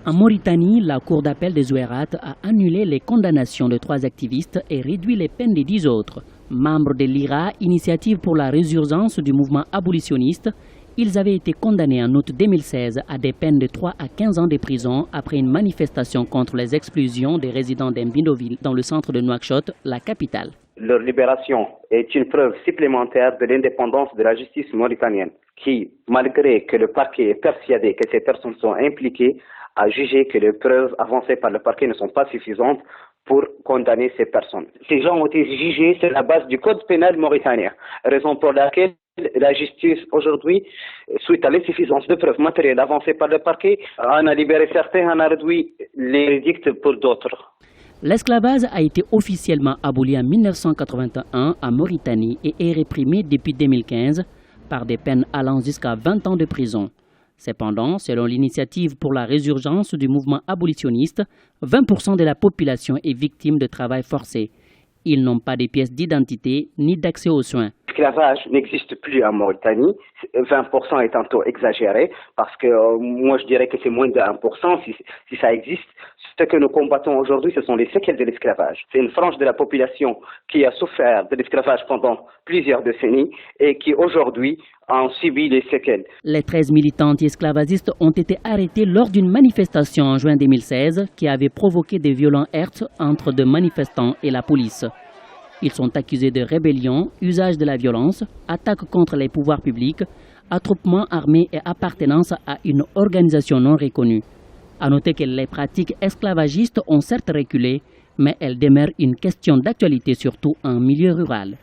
En Mauritanie, la Cour d'appel des Zouérate a annulé les condamnations de 3 activistes et réduit les peines de 10 autres. Membres de l'IRA, Initiative pour la résurgence du mouvement abolitionniste, ils avaient été condamnés en août 2016 à des peines de 3 à 15 ans de prison après une manifestation contre les expulsions des résidents d'Mbindoville dans le centre de Nouakchott, la capitale. Leur libération est une preuve supplémentaire de l'indépendance de la justice mauritanienne qui, malgré que le parquet est persuadé que ces personnes sont impliquées, a jugé que les preuves avancées par le parquet ne sont pas suffisantes pour condamner ces personnes. Ces gens ont été jugés sur la base du code pénal mauritanien, raison pour laquelle la justice aujourd'hui, suite à l'insuffisance de preuves matérielles avancées par le parquet, en a libéré certains, en a réduit les verdicts pour d'autres. L'esclavage a été officiellement aboli en 1981 en Mauritanie et est réprimé depuis 2015 par des peines allant jusqu'à 20 ans de prison. Cependant, selon l'Initiative pour la résurgence du mouvement abolitionniste, 20% de la population est victime de travail forcé. Ils n'ont pas de pièces d'identité ni d'accès aux soins. L'esclavage n'existe plus en Mauritanie. 20% est un taux exagéré parce que moi je dirais que c'est moins de 1% si ça existe. Ce que nous combattons aujourd'hui, ce sont les séquelles de l'esclavage. C'est une frange de la population qui a souffert de l'esclavage pendant plusieurs décennies et qui aujourd'hui en subit les séquelles. Les 13 militants anti-esclavagistes ont été arrêtés lors d'une manifestation en juin 2016 qui avait provoqué de violents heurts entre 2 manifestants et la police. Ils sont accusés de rébellion, usage de la violence, attaque contre les pouvoirs publics, attroupement armé et appartenance à une organisation non reconnue. À noter que les pratiques esclavagistes ont certes reculé, mais elles demeurent une question d'actualité surtout en milieu rural.